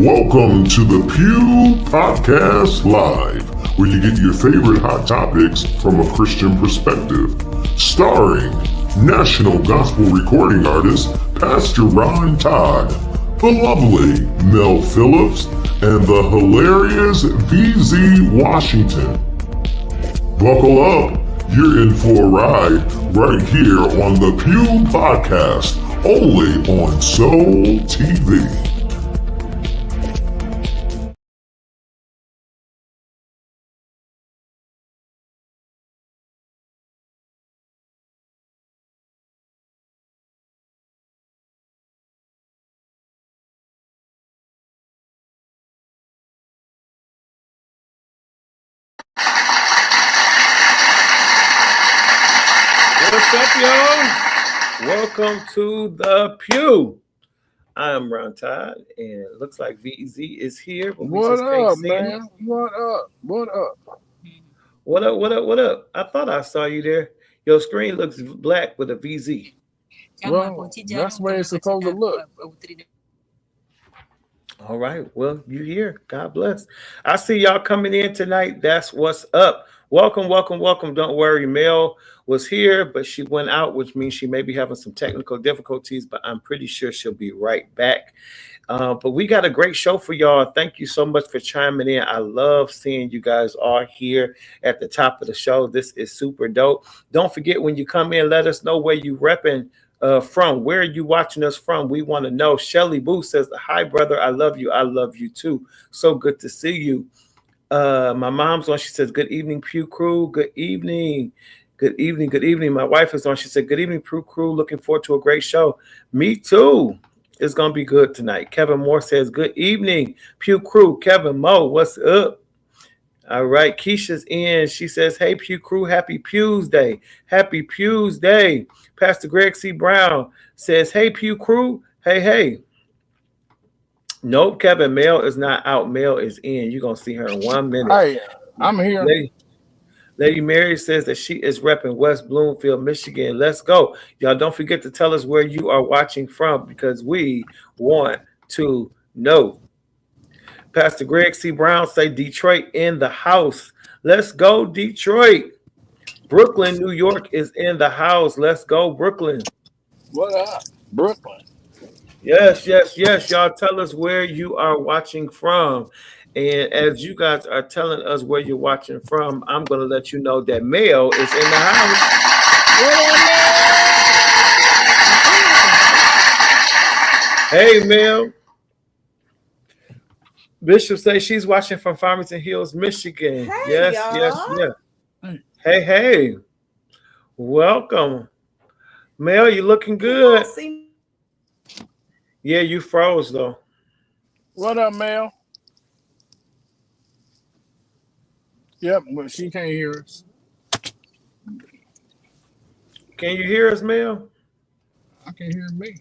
Welcome to the Pew Podcast Live, where you get your favorite hot topics from a Christian perspective. Starring national gospel recording artist Pastor Ron Todd, the lovely Mel Phillips, and the hilarious VZ Washington. Buckle up, you're in for a ride right here on the Pew Podcast, only on Soul TV. What's up, y'all? Welcome to the Pew. I'm Ron Todd, and it looks like VZ is here. But What up, man? What up? What up? What up? What up? What up? I thought I saw you there. Your screen looks black with a VZ. Well, that's the way it's supposed to look. All right. Well, you here. God bless. I see y'all coming in tonight. That's what's up. Welcome, welcome, welcome. Don't worry. Mel was here, but she went out, which means she may be having some technical difficulties, but I'm pretty sure she'll be right back. But we got a great show for y'all. Thank you so much for chiming in. I love seeing you guys all here at the top of the show. This is super dope. Don't forget, when you come in, let us know where you repping from. Where are you watching us from? We want to know. Shelly Boo says, hi, brother. I love you. I love you too. So good to see you. My mom's on. She says, good evening, Pew Crew. Good evening. Good evening. Good evening. My wife is on. She said, good evening, Pew Crew. Looking forward to a great show. Me too. It's going to be good tonight. Kevin Moore says, good evening, Pew Crew. Kevin Mo, what's up? All right. Keisha's in. She says, hey, Pew Crew. Happy Pews Day. Happy Pews Day. Pastor Greg C. Brown says, hey, Pew Crew. Hey, hey. Nope, Kevin. Mel is not out. Mel is in. You're going to see her in 1 minute. Hey, I'm here. Lady Mary says that she is repping West Bloomfield, Michigan. Let's go. Y'all don't forget to tell us where you are watching from, because we want to know. Pastor Greg C. Brown say Detroit in the house. Let's go, Detroit. Brooklyn, New York is in the house. Let's go, Brooklyn. What up, Brooklyn? Yes, yes, yes. Y'all tell us where you are watching from. And as you guys are telling us where you're watching from, I'm going to let you know that Mel is in the house. Hey, Mel. Bishop says she's watching from Farmington Hills, Michigan. Hey, yes, y'all. yes, yes. Hey, hey. Welcome. Mel, you looking good. Yeah, you froze, though. What up, Mel? Yep, but she can't hear us. Can you hear us, Mel? I can't hear me.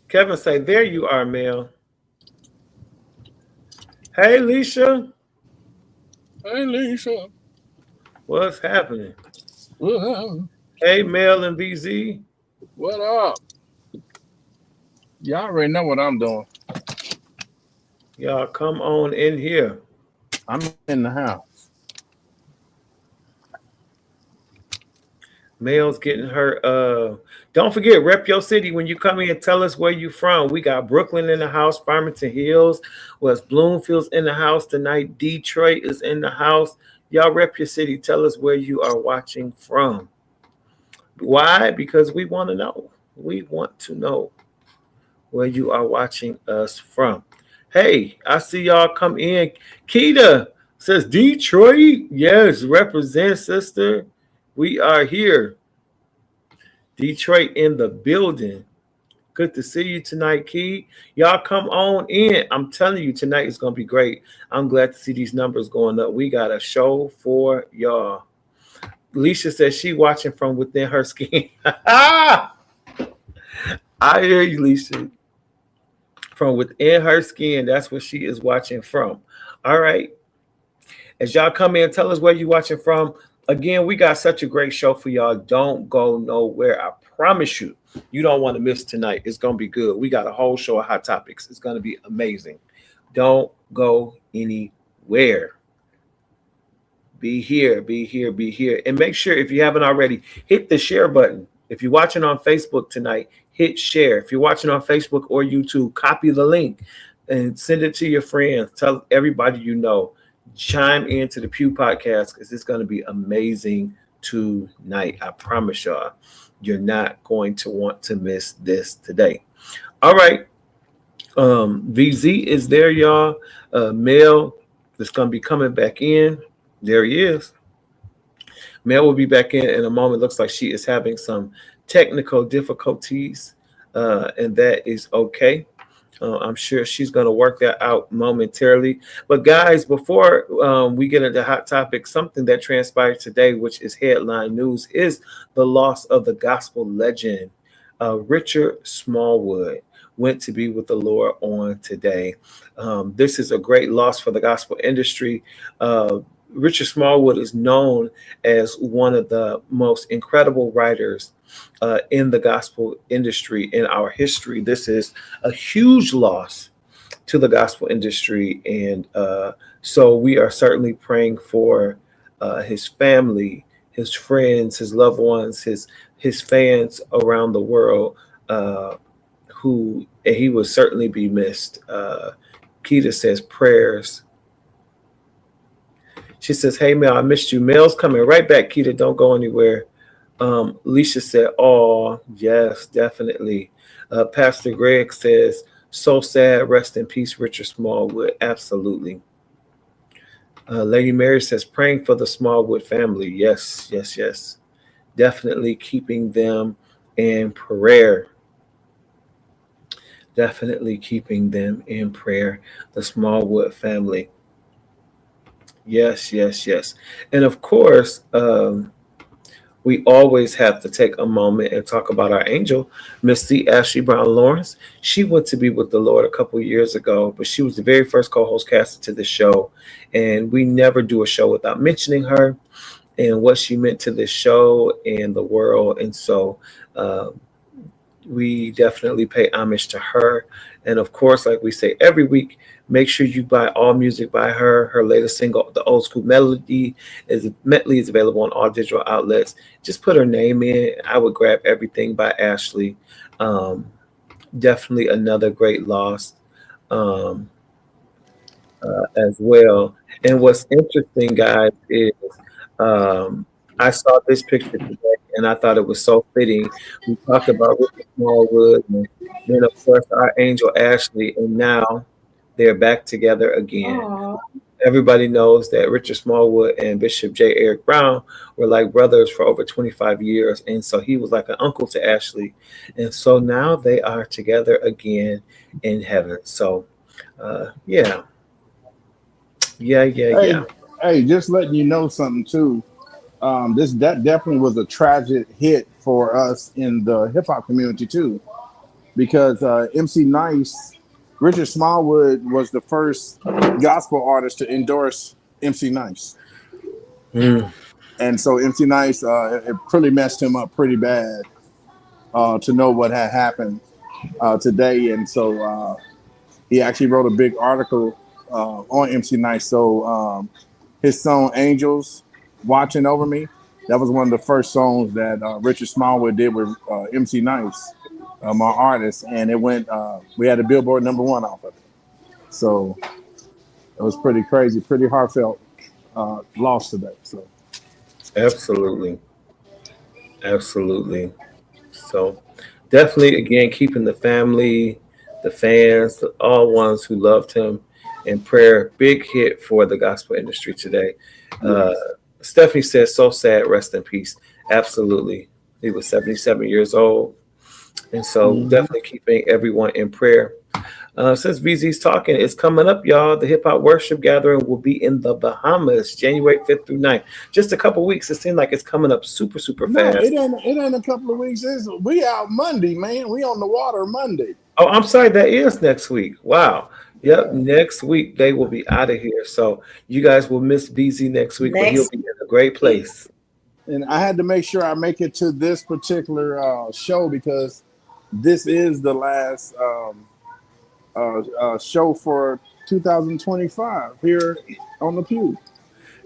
Kevin say, there you are, Mel. Hey, Leisha. Hey, Lisa. What's happening? What up? Hey, Mel and BZ. What up? Y'all already know what I'm doing. Y'all come on in here. I'm in the house. Mel's getting her. Don't forget, rep your city when you come in and tell us where you from. We got Brooklyn in the house, Farmington Hills, West Bloomfield's in the house tonight. Detroit is in the house. Y'all rep your city. Tell us where you are watching from. Why? Because we want to know. We want to know where you are watching us from. Hey, I see y'all come in. Keita says Detroit. Yes, represent, sister. We are here. Detroit in the building. Good to see you tonight, Key. Y'all come on in. I'm telling you, tonight is going to be great. I'm glad to see these numbers going up. We got a show for y'all. Alicia says she watching from within her skin. I hear you, Alicia. From within her skin, that's what she is watching from. All right. As y'all come in, tell us where you're watching from. Again, we got such a great show for y'all. Don't go nowhere. I promise you. You don't want to miss tonight. It's going to be good. We got a whole show of hot topics. It's going to be amazing. Don't go anywhere. Be here, be here, be here. And make sure, if you haven't already, hit the share button. If you're watching on Facebook tonight, hit share. If you're watching on Facebook or YouTube, copy the link and send it to your friends. Tell everybody you know. Chime into the Pew Podcast because it's going to be amazing tonight. I promise y'all, you're not going to want to miss this today. All right. VZ is there, y'all. Mel is going to be coming back in. There he is. Mel will be back in a moment. Looks like she is having some technical difficulties, and that is okay. I'm sure she's going to work that out momentarily. But guys, before we get into hot topics, something that transpired today, which is headline news, is the loss of the gospel legend, Richard Smallwood. Went to be with the Lord on today. This is a great loss for the gospel industry. Richard Smallwood is known as one of the most incredible writers in the gospel industry in our history. This is a huge loss to the gospel industry. And so we are certainly praying for his family, his friends, his loved ones, his fans around the world, who he will certainly be missed. Keita says prayers. She says, hey, Mel, I missed you. Mel's coming right back, Keita. Don't go anywhere. Leisha said, oh, yes, definitely. Pastor Greg says, so sad. Rest in peace, Richard Smallwood. Absolutely. Lady Mary says, praying for the Smallwood family. Yes, yes, yes. Definitely keeping them in prayer. Definitely keeping them in prayer. The Smallwood family. Yes, yes, yes. And of course, we always have to take a moment and talk about our angel, Misty Ashley Brown Lawrence. She went to be with the Lord a couple of years ago, but she was the very first co-host caster to the show. And we never do a show without mentioning her and what she meant to this show and the world. And so we definitely pay homage to her. And of course, like we say every week, make sure you buy all music by her. Her latest single, The Old School Medley, is available on all digital outlets. Just put her name in. I would grab everything by Ashley. Definitely another great loss as well. And what's interesting, guys, is I saw this picture today, and I thought it was so fitting. We talked about Richard Smallwood, and then, of course, our angel Ashley, and now they're back together again. Aww. Everybody knows that Richard Smallwood and Bishop J. Eric Brown were like brothers for over 25 years, and so he was like an uncle to Ashley. And so now they are together again in heaven. So, yeah. Hey, just letting you know something, too. That definitely was a tragic hit for us in the hip hop community too, because MC Nice, Richard Smallwood was the first gospel artist to endorse MC Nice, and so MC Nice it really messed him up pretty bad to know what had happened today, and so he actually wrote a big article on MC Nice. So his song "Angels Watching Over Me," that was one of the first songs that Richard Smallwood did with MC Nice, my artist, and it went. We had a Billboard #1 off of it, so it was pretty crazy, pretty heartfelt loss today. So, absolutely. So, definitely, again, keeping the family, the fans, all ones who loved him in prayer. Big hit for the gospel industry today. Yes. Stephanie says, so sad, rest in peace. Absolutely. He was 77 years old. And so definitely keeping everyone in prayer. Since VZ's talking, it's coming up, y'all. The Hip Hop Worship Gathering will be in the Bahamas, January 5th through 9th. Just a couple weeks. It seems like it's coming up super fast. No, it ain't a couple of weeks. We out Monday, man. We on the water Monday. Oh, I'm sorry. That is next week. Wow. Yep, next week they will be out of here. So you guys will miss BZ next week, but he'll be in a great place. And I had to make sure I make it to this particular show because this is the last show for 2025 here on the Pew.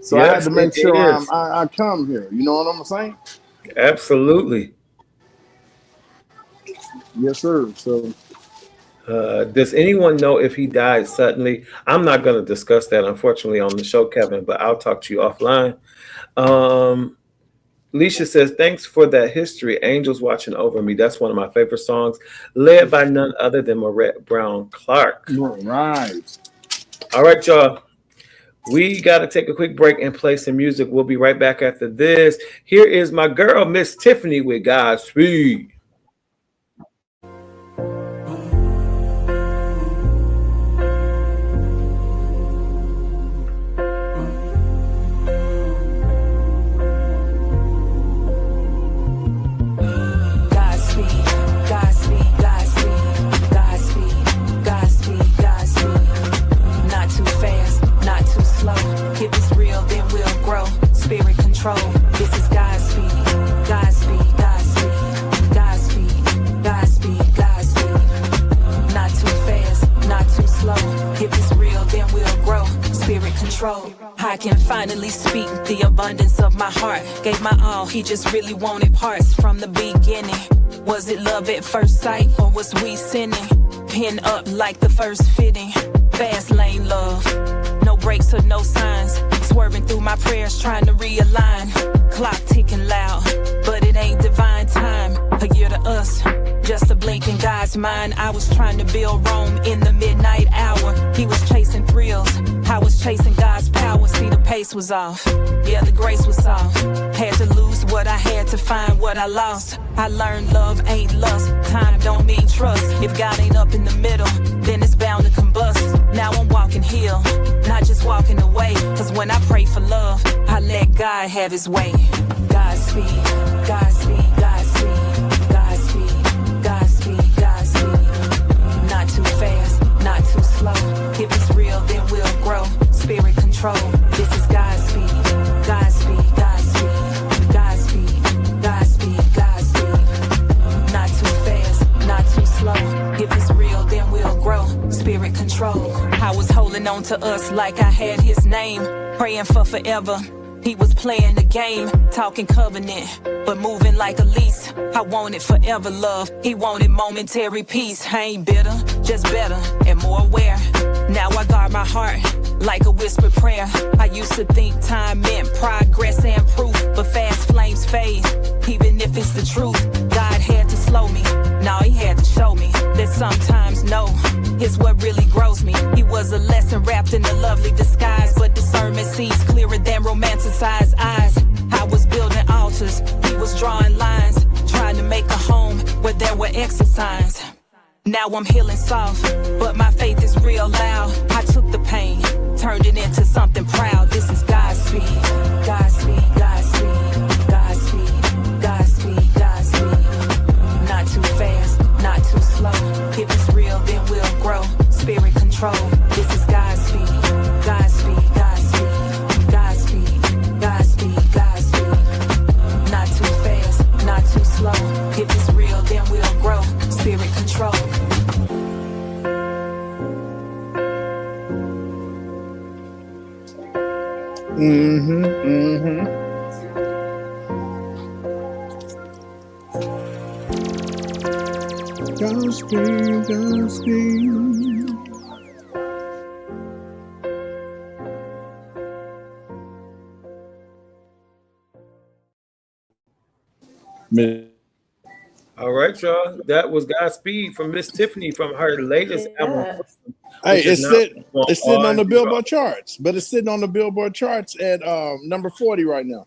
So I had to make sure I come here. You know what I'm saying? Absolutely. Yes, sir. So does anyone know if he died suddenly? I'm not going to discuss that, unfortunately, on the show, Kevin, but I'll talk to you offline. Leisha says, thanks for that history. Angels Watching Over Me. That's one of my favorite songs, led by none other than Marette Brown Clark. Right. All right, y'all. We got to take a quick break and play some music. We'll be right back after this. Here is my girl, Miss Tiffany, with Godspeed. Spirit control. This is Godspeed, Godspeed, Godspeed, Godspeed, Godspeed, Godspeed. Not too fast, not too slow. If it's real, then we'll grow. Spirit control. I can finally speak the abundance of my heart. Gave my all, he just really wanted parts from the beginning. Was it love at first sight, or was we sinning? Pin up like the first fitting. Fast lane love. No breaks or no signs. Swerving through my prayers, trying to realign. Clock ticking loud, but it ain't divine time. A year to us, just a blink in God's mind. I was trying to build Rome in the midnight hour. He was chasing thrills, I was chasing God's power. See, the pace was off, yeah, the grace was off. Had to lose what I had to find what I lost. I learned love ain't lust, time don't mean trust. If God ain't up in the middle, then it's bound to combust. Now I'm walking hill, not just walking away. Cause when I pray for love, I let God have his way. Godspeed, Godspeed, Godspeed, Godspeed, Godspeed, Godspeed. Not too fast, not too slow. If it's real, then we'll grow. Spirit control. This is Godspeed, Godspeed, Godspeed, Godspeed, Godspeed, Godspeed. Not too fast, not too slow. If it's real, then we'll grow. Spirit control. I was holding on to us like I had his name, praying for forever. He was playing the game, talking covenant, but moving like a lease. I wanted forever love, he wanted momentary peace. I ain't bitter, just better and more aware. Now I guard my heart like a whispered prayer. I used to think time meant progress and proof, but fast flames fade, even if it's the truth. God had to slow me, now he had to show me that sometimes no is what really grows me. He was a lesson wrapped in a lovely disguise, but discernment sees clearer than romanticized eyes. I was building altars, he was drawing lines, trying to make a home where there were exit signs. Now I'm healing soft, but my faith is real loud. I took the pain, turned it into something proud. This is Godspeed, Godspeed, Godspeed, Godspeed, Godspeed, Godspeed. Not too fast, not too slow. If it's real, then we'll grow. Spirit control. This is Godspeed, Godspeed, Godspeed, Godspeed, Godspeed, Godspeed. Not too fast, not too slow. If it's real, then we'll grow. Spirit control. Godspeed, Godspeed. All right, y'all. That was Godspeed from Miss Tiffany from her latest album. Hey, which is it's sitting now on the Billboard charts, but it's sitting on the Billboard charts at number 40 right now.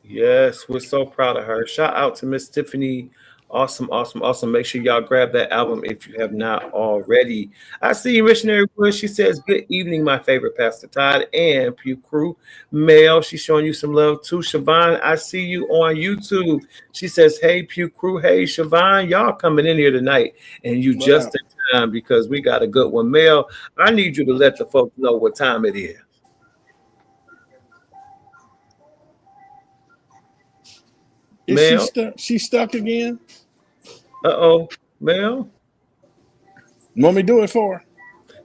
Yes, we're so proud of her. Shout out to Miss Tiffany. Awesome, awesome, awesome. Make sure y'all grab that album if you have not already. I see you, Missionary Wood. She says, good evening, my favorite Pastor Todd and Pew Crew. Mel, she's showing you some love too. Siobhan, I see you on YouTube. She says, hey, Pew Crew. Hey, Siobhan, y'all coming in here tonight. And you just in time because we got a good one. Mel, I need you to let the folks know what time it is. Is she Mel? stuck? She stuck again? Uh-oh. Mel? Want me to do it for her?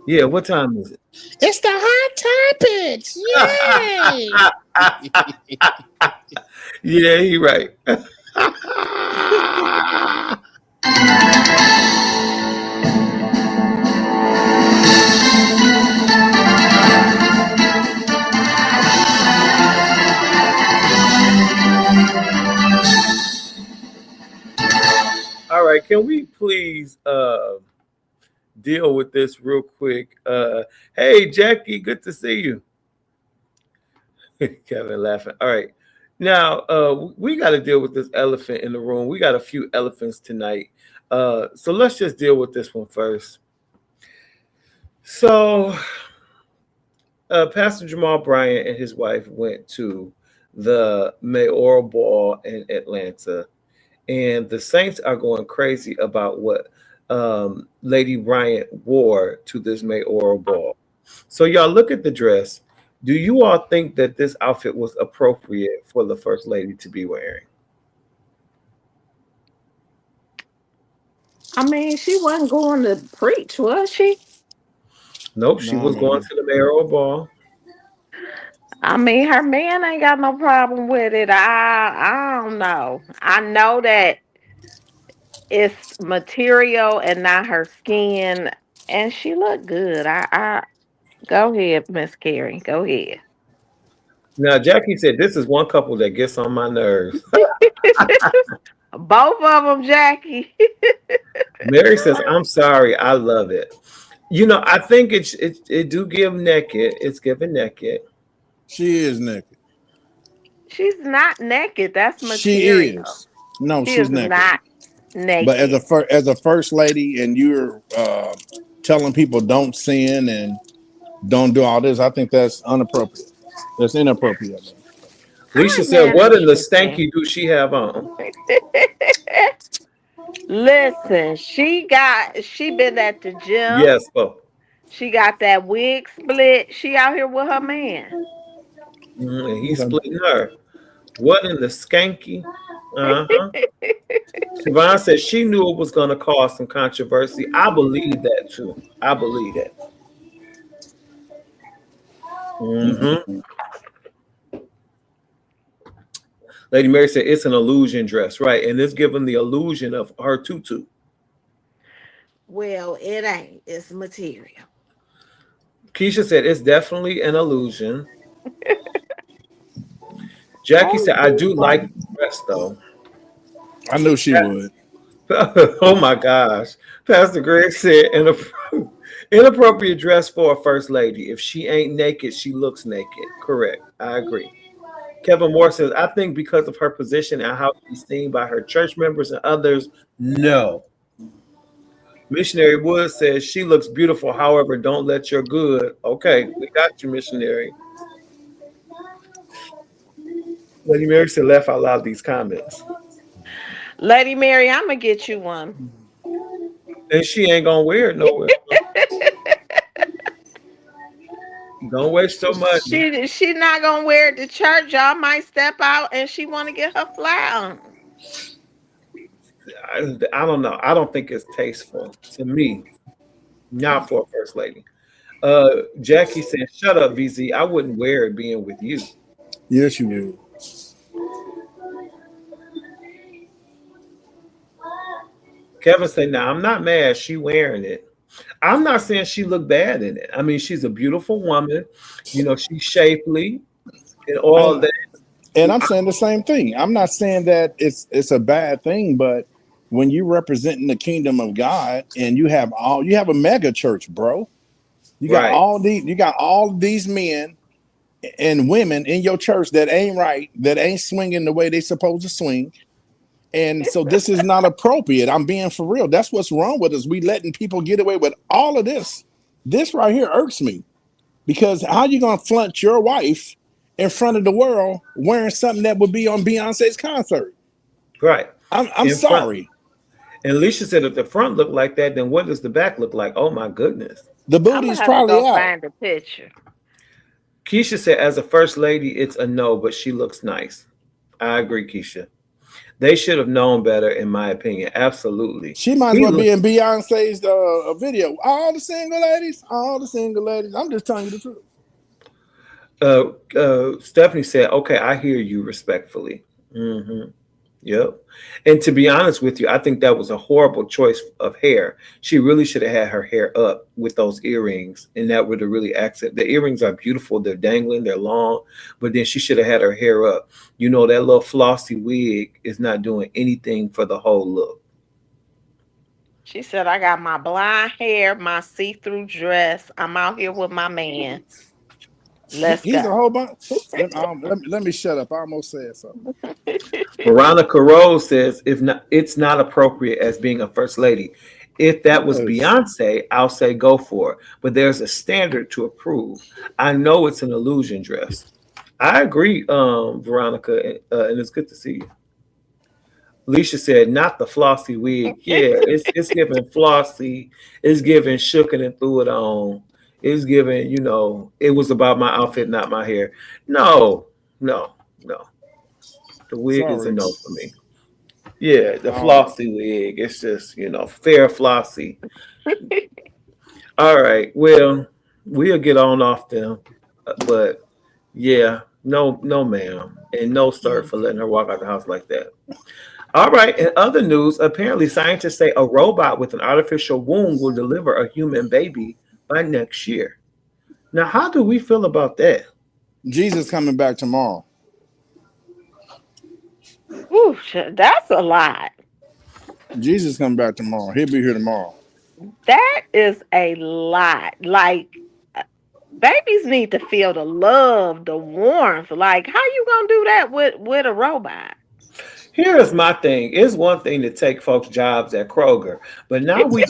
Yeah, what time is it? It's the hot topics. Yay! Yeah, he right. All right, can we please deal with this real quick? Hey, Jackie, good to see you. Kevin laughing. All right. Now, we got to deal with this elephant in the room. We got a few elephants tonight. So let's just deal with this one first. So, Pastor Jamal Bryant and his wife went to the mayoral ball in Atlanta, and the Saints are going crazy about what Lady Bryant wore to this mayoral ball. So, y'all look at the dress. Do you all think that this outfit was appropriate for the First Lady to be wearing? I mean, she wasn't going to preach, was she? Nope, she was going to the mayoral ball. I mean, her man ain't got no problem with it. I don't know. I know that it's material and not her skin, and she looked good. I go ahead, Miss Carrie. Go ahead. Now, Jackie said this is one couple that gets on my nerves. Both of them, Jackie. Mary says, "I'm sorry, I love it." You know, I think it do give naked. It's giving naked. She is naked. She's not naked. That's material. She is. No, She she's is naked. not naked. But as a first lady, and you're telling people don't sin and don't do all this, I think that's inappropriate. That's inappropriate. Lisa said, "What in the stanky do she have on?" Listen, she been at the gym. Yes, oh. She got that wig split. She out here with her man. And he's splitting her. What in the skanky? Uh-huh. Siobhan said she knew it was going to cause some controversy. I believe that too. I believe that. Mm-hmm. Lady Mary said it's an illusion dress, right? And it's giving the illusion of her tutu. Well, it ain't. It's material. Keisha said it's definitely an illusion. Jackie said, I do like the dress though. I knew she would. Oh my gosh. Pastor Greg said inappropriate dress for a first lady. If she ain't naked, she looks naked. Correct. I agree. Kevin Moore says, I think because of her position and how she's seen by her church members and others, no. Missionary Wood says she looks beautiful. However, don't let your good. Okay, we got you, missionary. Lady Mary said, laugh out loud these comments. Lady Mary, I'm gonna get you one. And she ain't gonna wear it nowhere. Don't waste so much. She not gonna wear it to church. Y'all might step out and she want to get her fly on. I don't know. I don't think it's tasteful to me. Not for a first lady. Jackie said, shut up, VZ. I wouldn't wear it being with you. Yes, you would. Kevin said, "Now I'm not mad. She wearing it. I'm not saying she looked bad in it. I mean, she's a beautiful woman. You know, she's shapely and all that." And I'm saying the same thing. I'm not saying that it's a bad thing, but when you representing the kingdom of God and you have a mega church, bro. You got all these men and women in your church that ain't right, that ain't swinging the way they supposed to swing. And so this is not appropriate. I'm being for real. That's what's wrong with us. We letting people get away with all of this. This right here irks me, because how you gonna flaunt your wife in front of the world wearing something that would be on Beyonce's concert? Right. I'm sorry. And Alicia said, if the front look like that, then what does the back look like? Oh my goodness. The booty's probably out. Find a picture. Keisha said, as a first lady, it's a no, but she looks nice. I agree, Keisha. They should have known better, in my opinion. Absolutely. She might as well be in Beyonce's video. All the single ladies. I'm just telling you the truth. Stephanie said, "Okay, I hear you respectfully." Mm-hmm. Yep. And to be honest with you, I think that was a horrible choice of hair. She really should have had her hair up with those earrings, and that would have really accent. The earrings are beautiful. They're dangling. They're long, but then she should have had her hair up. You know, that little flossy wig is not doing anything for the whole look. She said, I got my blonde hair, my see-through dress. I'm out here with my man. He's a whole bunch. Let me shut up. I almost said something. Veronica Rose says, it's not appropriate as being a first lady. If that was Beyonce, I'll say go for it. But there's a standard to approve. I know it's an illusion dress. I agree, Veronica, and it's good to see you. Alicia said, not the flossy wig. Yeah, it's giving flossy. It's giving shooken and threw it on. It's giving, you know, it was about my outfit, not my hair. No. The wig is a no for me. Yeah, the flossy wig. It's just, you know, fair flossy. All right. Well, we'll get on off them. But yeah, no, ma'am. And no, sir, for letting her walk out the house like that. All right. In other news, apparently scientists say a robot with an artificial womb will deliver a human baby by next year. Now, how do we feel about that? Jesus coming back tomorrow. Ooh, that's a lot. Jesus coming back tomorrow. He'll be here tomorrow. That is a lot. Like, babies need to feel the love, the warmth. Like, how you gonna do that with a robot? Here's my thing. It's one thing to take folks' jobs at Kroger, but now we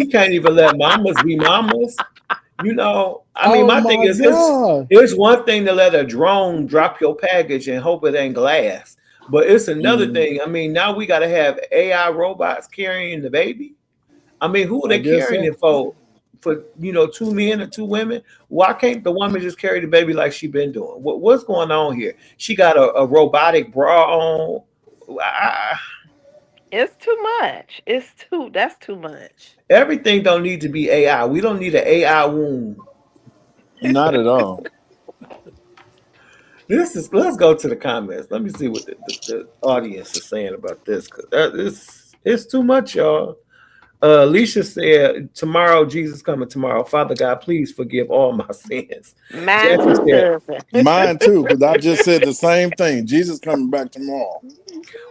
can't even let mamas be mamas. You know, I mean, my thing is it's one thing to let a drone drop your package and hope it ain't glass. But it's another thing. I mean, now we got to have AI robots carrying the baby. I mean, who are they carrying it for? For, you know, 2 men or 2 women? Why can't the woman just carry the baby like she been doing? What's going on here? She got a robotic bra on. It's too much. That's too much. Everything don't need to be AI. We don't need an AI womb. Not at all. Let's go to the comments. Let me see what the audience is saying about this, because it's too much, y'all. Alicia said, tomorrow, Jesus coming tomorrow. Father God, please forgive all my sins. Mine too, because I just said the same thing. Jesus coming back tomorrow.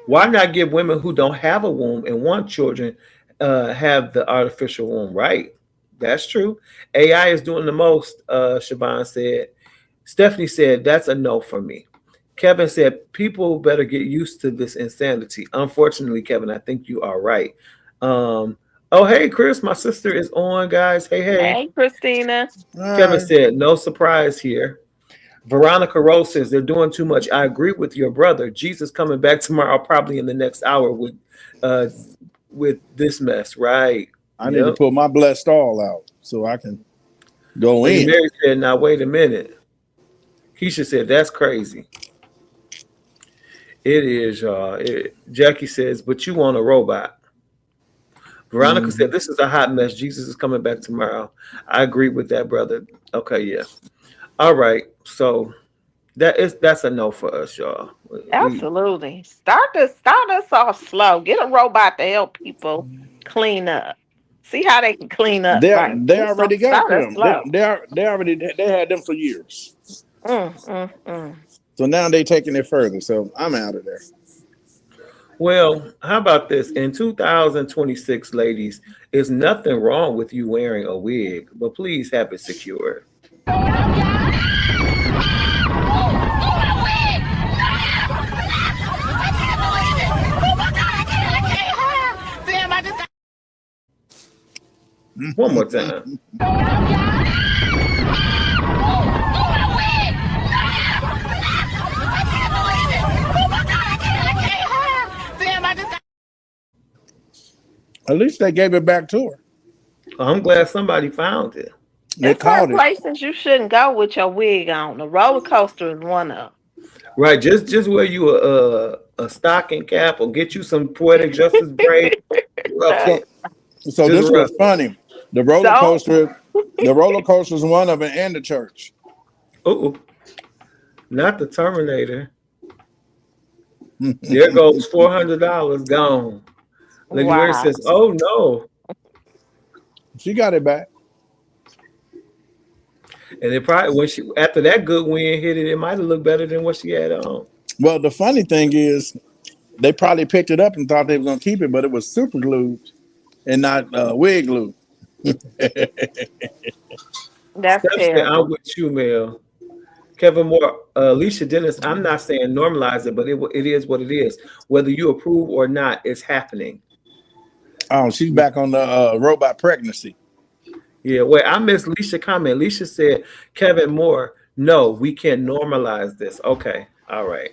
Why not give women who don't have a womb and want children have the artificial womb, right? That's true. AI is doing the most, Siobhan said. Stephanie said, that's a no for me. Kevin said, people better get used to this insanity. Unfortunately, Kevin, I think you are right. Oh, hey, Chris, my sister is on, guys. Hey, Christina. Kevin said, no surprise here. Veronica Rose says, they're doing too much. I agree with your brother. Jesus coming back tomorrow, probably in the next hour with this mess, right? I need to pull my blessed all out so I can go in. Mary said, now, wait a minute. Keisha said, that's crazy. It is, y'all. Jackie says, but you want a robot. Veronica said, this is a hot mess. Jesus is coming back tomorrow. I agree with that, brother. Okay, yeah. All right. So that's a no for us, y'all. Absolutely. Start us off slow. Get a robot to help people clean up. See how they can clean up. They already got them. They had them for years. So now they taking it further. So I'm out of there. Well, how about this? In 2026, ladies, there's nothing wrong with you wearing a wig, but please have it secured. One more time. At least they gave it back to her. I'm glad somebody found it. There's certain places you shouldn't go with your wig on. The roller coaster is one of them. Right, just wear you a stocking cap or get you some poetic justice braid. Rough So, it. so Just this rough was it. funny. The So roller coaster is one of it, and the church. Oh, not the Terminator. There goes $400 gone. Lady Mary wow. says, "Oh no," She got it back. and it probably when she after that good wind hit it, it might have looked better than what she had on. Well, the funny thing is, they probably picked it up and thought they were going to keep it, but it was super glued and not wig glue. That's Steph said, "I'm terrible. with you, Mel." Kevin Moore, Alicia Dennis. I'm not saying normalize it, but it is what it is. Whether you approve or not, it's happening. Oh, she's back on the robot pregnancy. Yeah, wait, I missed Leisha comment. Leisha said, Kevin Moore, no, we can't normalize this. Okay, all right.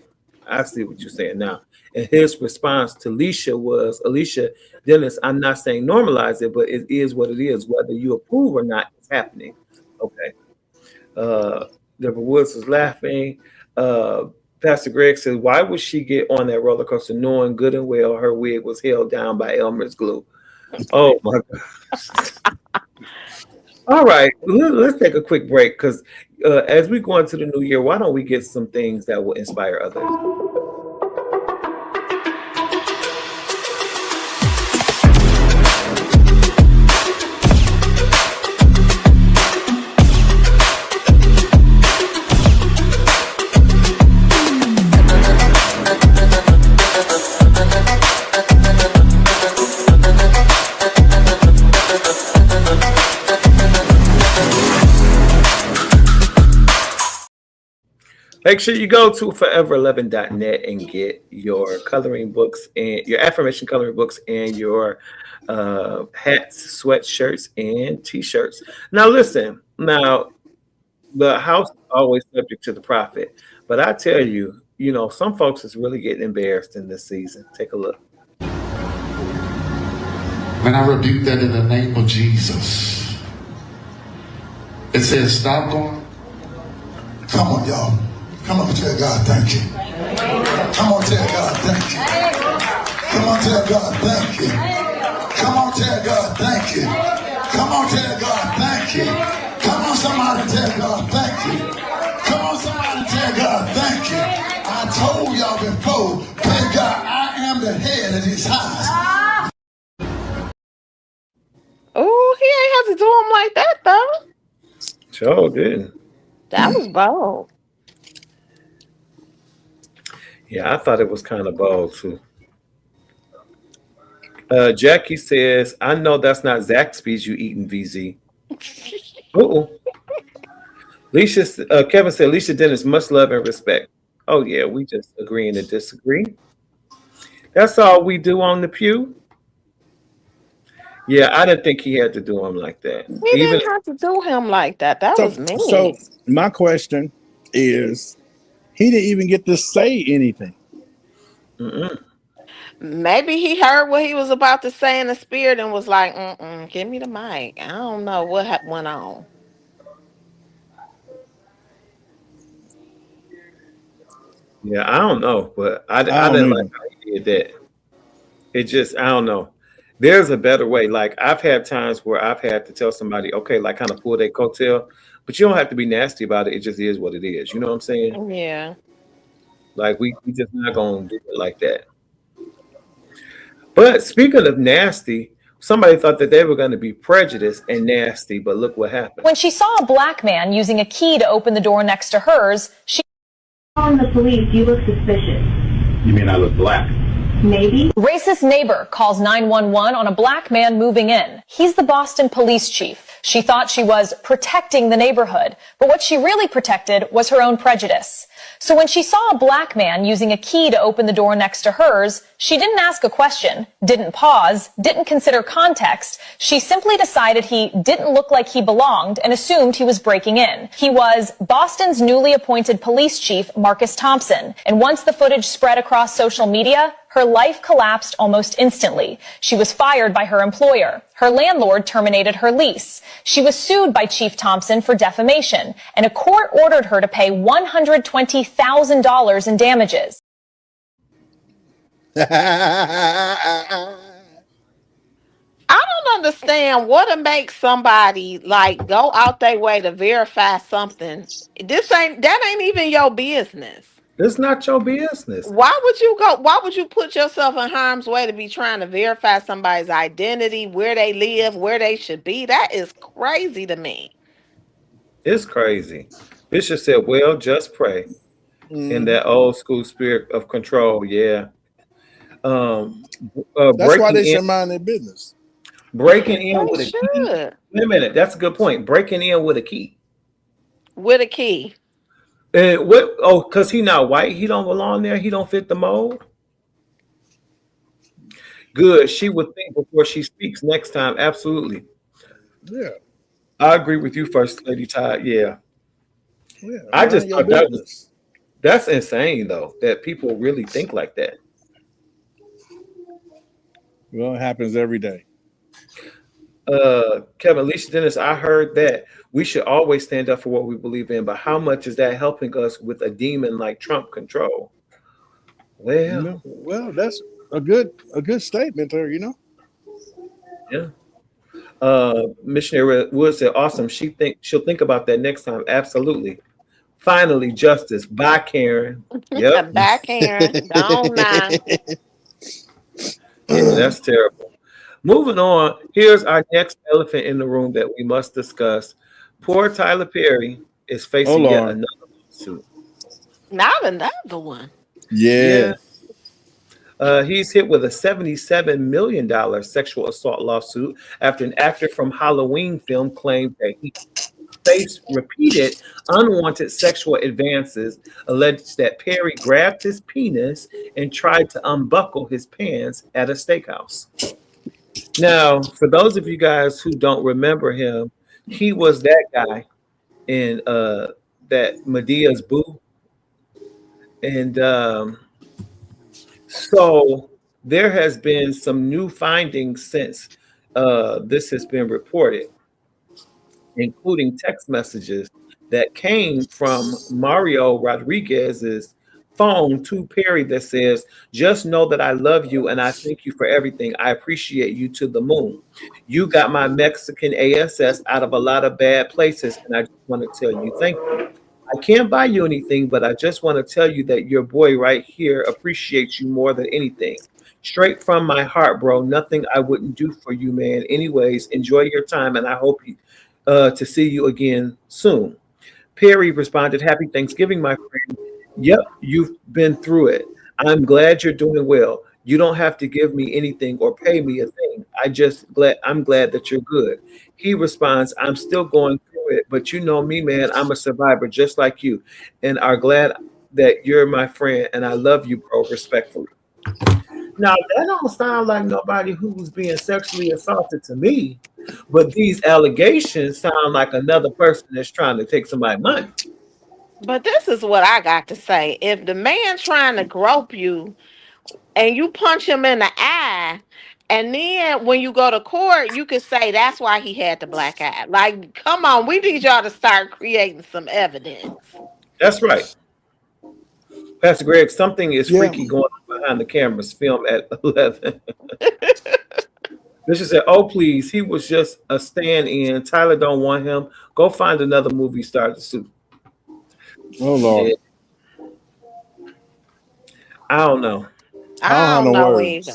I see what you're saying now. And his response to Leisha was, Alicia Dennis, I'm not saying normalize it, but it is what it is. Whether you approve or not, it's happening. Okay. Deborah Woods was laughing. Pastor Greg says, why would she get on that roller coaster knowing good and well her wig was held down by Elmer's glue? Oh my God. All right, let's take a quick break because as we go into the new year, why don't we get some things that will inspire others? Make sure you go to forever11.net and get your coloring books and your affirmation coloring books and your hats, sweatshirts, and t-shirts. Now, listen. Now, the house is always subject to the prophet, but I tell you, you know, some folks is really getting embarrassed in this season. Take a look. And I rebuke that in the name of Jesus. It says, stop going. Come on, y'all. Come on, tell God thank you. Come on, tell God thank you. Come on, tell God thank you. Come on, tell God thank you. Come on, tell God thank you. Come on, somebody tell God thank you. Come on, somebody tell God thank you. I told y'all before, tell God I am the head of this house. Oh, he ain't have to do him like that though. Sure didn't. That was bold. Yeah, I thought it was kind of bold too. Jackie says, I know that's not Zaxby's you eating, VZ. Uh-oh. Kevin said, Alicia Dennis, much love and respect. Oh, yeah, we just agreeing to disagree. That's all we do on the Pew. Yeah, I didn't think he had to do him like that. He didn't have to do him like that. That was mean. So my question is, he didn't even get to say anything. Mm-mm. Maybe he heard what he was about to say in the spirit and was like, give me the mic. I don't know what went on. Yeah, I don't know, but I didn't like how he did that. It just, I don't know. There's a better way. Like, I've had times where I've had to tell somebody, okay, like kind of pull their coattail, but you don't have to be nasty about it. It just is what it is. You know what I'm saying? Yeah. Like, we just not going to do it like that. But speaking of nasty, somebody thought that they were going to be prejudiced and nasty, but look what happened. When she saw a black man using a key to open the door next to hers, she Calling the police, you look suspicious. You mean I look black? Maybe. Racist neighbor calls 911 on a black man moving in. He's the Boston police chief. She thought she was protecting the neighborhood, but what she really protected was her own prejudice. So when she saw a black man using a key to open the door next to hers, she didn't ask a question, didn't pause, didn't consider context. She simply decided he didn't look like he belonged and assumed he was breaking in. He was Boston's newly appointed police chief, Marcus Thompson. And once the footage spread across social media, her life collapsed almost instantly. She was fired by her employer. Her landlord terminated her lease. She was sued by Chief Thompson for defamation, and a court ordered her to pay $120,000 $20,000 in damages. I don't understand what to make somebody like go out their way to verify something. That ain't even your business. It's not your business. Why would you put yourself in harm's way to be trying to verify somebody's identity, where they live, where they should be? That is crazy to me. It's crazy. Bishop said, well, just pray. In that old school spirit of control. Yeah. That's why they should mind their business. Breaking in with a key. Wait a minute. That's a good point. Breaking in with a key. With a key. And what? Oh, because he not white. He don't belong there. He don't fit the mold. Good. She would think before she speaks next time. Absolutely. Yeah. I agree with you, First Lady Todd. Yeah. I just thought that's insane, though, that people really think like that. Well, it happens every day. Kevin, Alicia Dennis, I heard that we should always stand up for what we believe in, but how much is that helping us with a demon like Trump control? Well, that's a good statement there, Yeah. Missionary Wood said, awesome. She'll think about that next time. Absolutely. Finally, justice. Bye, Karen. Yep. Bye, Karen. Don't mind. Yeah, that's terrible. Moving on, here's our next elephant in the room that we must discuss. Poor Tyler Perry is facing yet another lawsuit. Not another one. Yeah. He's hit with a $77 million sexual assault lawsuit after an actor from Halloween film claimed that he faced repeated unwanted sexual advances, alleged that Perry grabbed his penis and tried to unbuckle his pants at a steakhouse. Now, for those of you guys who don't remember him, he was that guy in that Medea's Boo. And so there has been some new findings since this has been reported, including text messages that came from Mario Rodriguez's phone to Perry that says, just know that I love you and I thank you for everything. I appreciate you to the moon. You got my Mexican ASS out of a lot of bad places, and I just want to tell you thank you. I can't buy you anything, but I just want to tell you that your boy right here appreciates you more than anything. Straight from my heart, bro. Nothing I wouldn't do for you, man. Anyways, enjoy your time, and I hope to see you again soon. Perry responded, happy Thanksgiving, my friend. Yep, you've been through it. I'm glad you're doing well. You don't have to give me anything or pay me a thing. I'm glad that you're good. He responds, I'm still going through it, but you know me, man. I'm a survivor just like you, and are glad that you're my friend, and I love you, bro, respectfully. Now, that don't sound like nobody who was being sexually assaulted to me, but these allegations sound like another person that's trying to take somebody's money. But this is what I got to say. If the man trying to grope you and you punch him in the eye, and then when you go to court, you could say that's why he had the black eye. Like, come on, we need y'all to start creating some evidence. That's right. Pastor Greg, something is freaky going on behind the cameras. Film at 11. Bishop said, oh, please, he was just a stand-in. Tyler don't want him. Go find another movie star to sue. Oh, Lord. I don't know. I don't know either.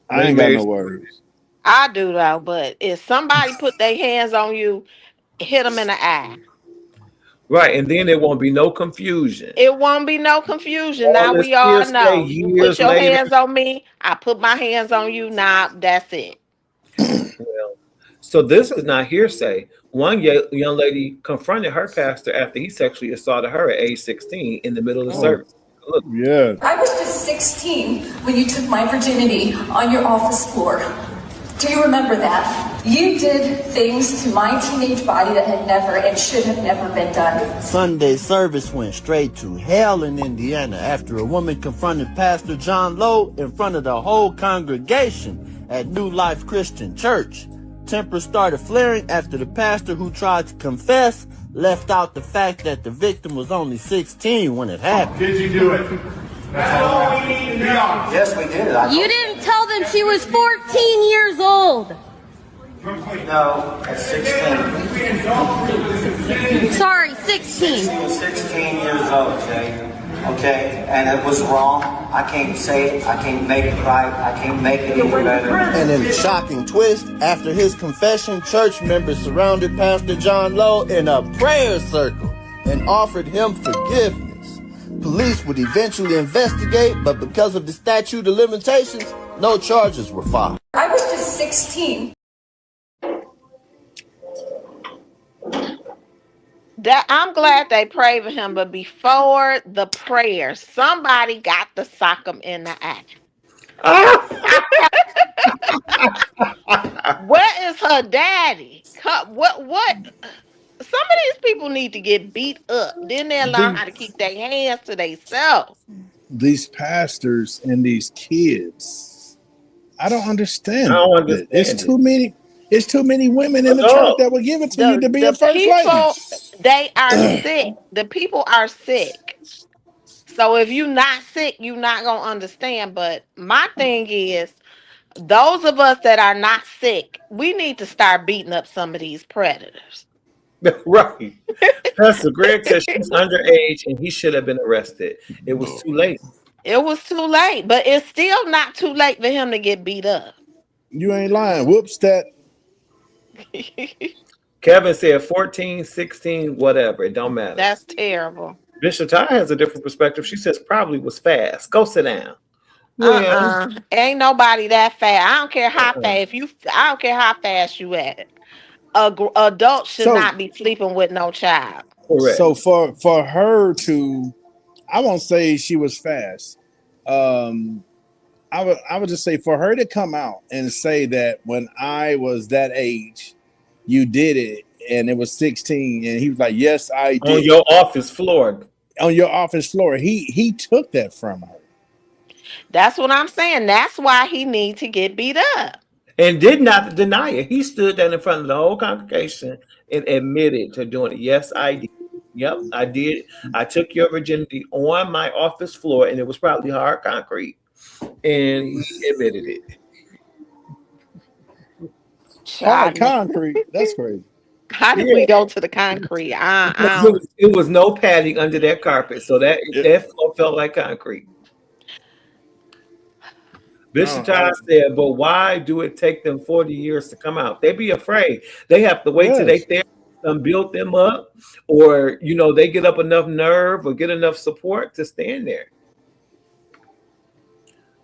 I ain't got no words. I do, though. But if somebody put their hands on you, hit them in the eye. Right, and then there won't be no confusion. It won't be no confusion. Now we all know. You put your hands on me, I put my hands on you. Now that's it. Well, so this is not hearsay. One young lady confronted her pastor after he sexually assaulted her at age 16 in the middle of the service. Look. Yeah. I was just 16 when you took my virginity on your office floor. Do you remember that? You did things to my teenage body that had never and should have never been done. Sunday service went straight to hell in Indiana after a woman confronted Pastor John Lowe in front of the whole congregation at New Life Christian Church. Tempers started flaring after the pastor who tried to confess left out the fact that the victim was only 16 when it happened. Did you do it? That's all we need to know. Yes, we did. You didn't tell them she was 14 years old. No, at 16. Sorry, 16. She was 16 years old, Jay. Okay, and it was wrong. I can't say it. I can't make it right. I can't make it any better. And in a shocking twist, after his confession, church members surrounded Pastor John Lowe in a prayer circle and offered him forgiveness. Police would eventually investigate, but because of the statute of limitations, no charges were filed. I was just 16. I'm glad they prayed for him, but before the prayer, somebody got to sock him in the act. Where is her daddy? What? Some of these people need to get beat up. Then they'll learn how to keep their hands to themselves. These pastors and these kids, I don't understand. It. It's too many women in the church that will give it to you to be a first lady. They are sick. The people are sick. So if you're not sick, you're not going to understand. But my thing is, those of us that are not sick, we need to start beating up some of these predators. Right. Pastor Greg says she's underage and he should have been arrested. It was too late. It was too late, but it's still not too late for him to get beat up. You ain't lying. Whoops that. Kevin said 14, 16, whatever. It don't matter. That's terrible. Bishop Ty has a different perspective. She says probably was fast. Go sit down. Ain't nobody that fast. I don't care how fast I don't care how fast you at it. Adults should not be sleeping with no child. Correct. So for her to, I won't say she was fast. I would just say for her to come out and say that when I was that age, you did it, and it was 16, and he was like, "Yes, I did." On your office floor. On your office floor, he took that from her. That's what I'm saying. That's why he needs to get beat up. And did not deny it. He stood there in front of the whole congregation and admitted to doing it. Yes, I did. Yep, I did. I took your virginity on my office floor, and it was probably hard concrete. And he admitted it. Hard concrete? That's crazy. How did we go to the concrete? It was no padding under that carpet, so that floor felt like concrete. Bishop Ty said, but why do it take them 40 years to come out? They be afraid. They have to wait till they build them up, or they get up enough nerve or get enough support to stand there.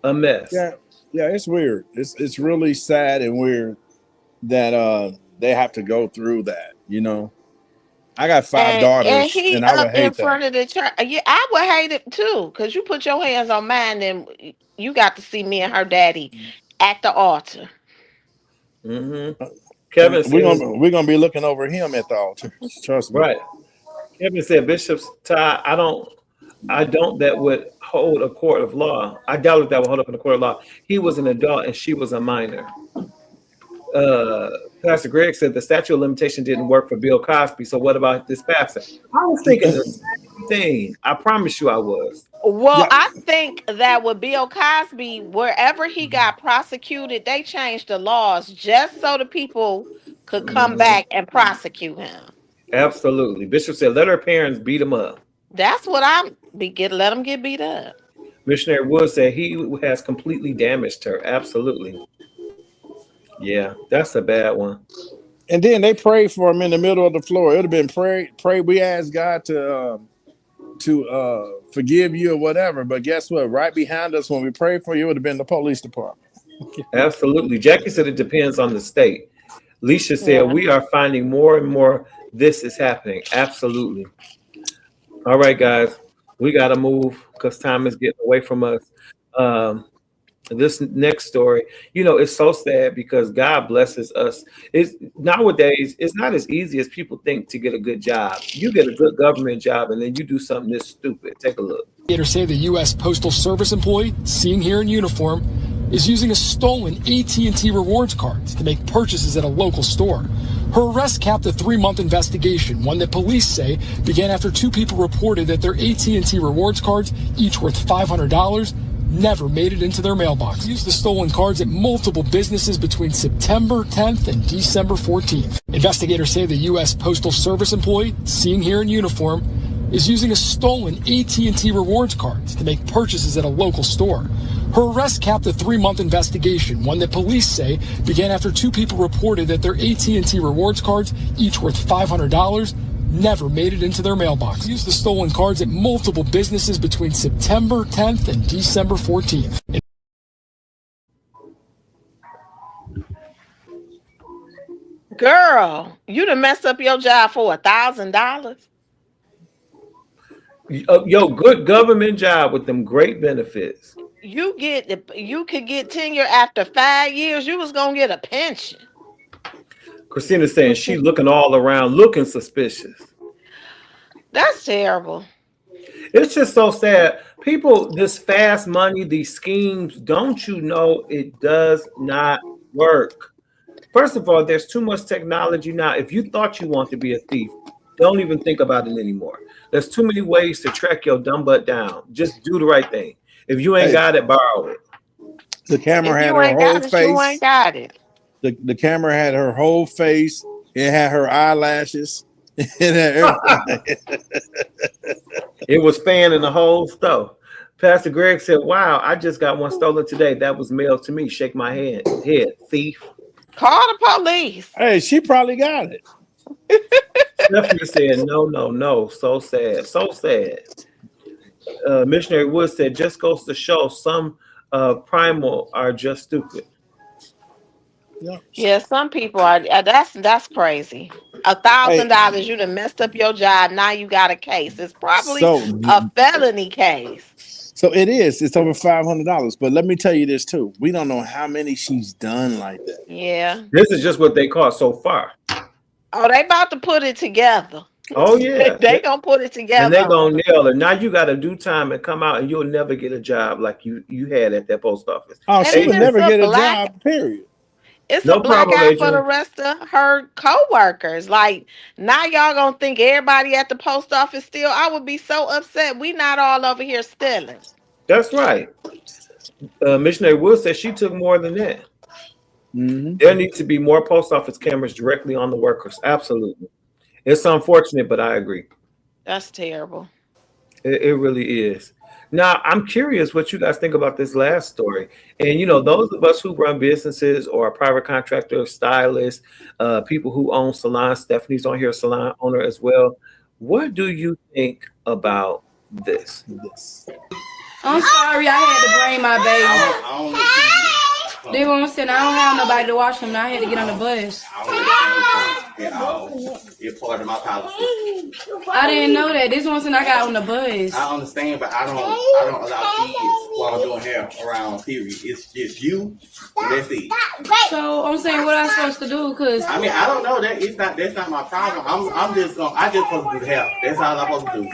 A mess. Yeah, it's weird. It's really sad and weird that they have to go through that. I got 5 daughters, and I would hate in front of the church. Yeah, I would hate it too, because you put your hands on mine, and you got to see me and her daddy at the altar. Mm-hmm. Kevin said, we're gonna be looking over him at the altar. Trust me. Right. Kevin said, Bishop Ty, I don't that would hold a court of law. I doubt that would hold up in a court of law. He was an adult and she was a minor. Pastor Greg said the statute of limitation didn't work for Bill Cosby. So what about this pastor? I was thinking the same thing. I promise you I was. Well, I think that with Bill Cosby, wherever he got prosecuted, they changed the laws just so the people could come back and prosecute him. Absolutely. Bishop said, let her parents beat him up. That's what let them get beat up. Missionary Wood said he has completely damaged her. Absolutely. Yeah, that's a bad one. And then they prayed for him in the middle of the floor. It would have been pray. We asked God to forgive you or whatever. But guess what? Right behind us when we prayed for you, it would have been the police department. Absolutely. Jackie said it depends on the state. Leisha said we are finding more and more this is happening. Absolutely. All right, guys, we got to move because time is getting away from us. This next story, it's so sad because God blesses us. Nowadays, it's not as easy as people think to get a good job. You get a good government job and then you do something this stupid. Take a look. Say the U.S. Postal Service employee seen here in uniform is using a stolen AT&T rewards cards to make purchases at a local store. Her arrest capped a 3-month investigation, one that police say began after 2 people reported that their AT&T rewards cards, each worth $500, never made it into their mailbox. Used the stolen cards at multiple businesses between September 10th and December 14th. Investigators say the U.S. Postal Service employee, seen here in uniform, is using a stolen AT&T rewards cards to make purchases at a local store. Her arrest capped a 3-month investigation, one that police say began after 2 people reported that their AT&T rewards cards, each worth $500, never made it into their mailbox. Used the stolen cards at multiple businesses between September 10th and December 14th. Girl, you done messed up your job for $1,000. Yo, good government job with them great benefits. You could get tenure after 5 years. You was gonna get a pension. Christina's saying she looking all around, looking suspicious. That's terrible. It's just so sad. People, this fast money, these schemes, don't you know it does not work? First of all, there's too much technology now. If you thought you want to be a thief, don't even think about it anymore. There's too many ways to track your dumb butt down. Just do the right thing. If you ain't got it, borrow it. The camera had her whole face. You ain't got it. The camera had her whole face. It had her eyelashes. It had everything. It was fanning the whole stuff. Pastor Greg said, "Wow, I just got one stolen today. That was mailed to me. Shake my head, thief." Call the police. Hey, she probably got it. Stephanie said, no. So sad. So sad. Missionary Wood said, just goes to show some primal are just stupid. Yeah, some people are. That's crazy. $1,000, you done messed up your job. Now you got a case. It's probably a felony case. So it is. It's over $500. But let me tell you this too. We don't know how many she's done like that. Yeah. This is just what they caught so far. Oh, they about to put it together. Oh yeah, they gonna put it together, and they gonna nail it. Now you got to do time and come out, and you'll never get a job like you had at that post office. Oh, she would never get a job. Period. It's a black eye for the rest of her co-workers. Like, now y'all gonna think everybody at the post office steal. I would be so upset. We not all over here stealing. That's right. Missionary Wood said she took more than that. Mm-hmm. There needs to be more post office cameras directly on the workers. Absolutely. It's unfortunate, but I agree. That's terrible. It really is. Now, I'm curious what you guys think about this last story. And, you know, those of us who run businesses or are private contractors, stylists, people who own salons, Stephanie's on here, salon owner as well. What do you think about this? I'm sorry, I had to bring my baby. They won't say I don't have nobody to watch him. Now I had to get on the bus. You're part of my policy. I didn't know that. This one I got on the bus. I understand, but I don't allow kids while I'm doing hair around. Period. It's just you, and that's it. So I'm saying, what am I supposed to do? Cause I mean, I don't know that. That's not my problem. I just supposed to do the hair. That's all I'm supposed to do.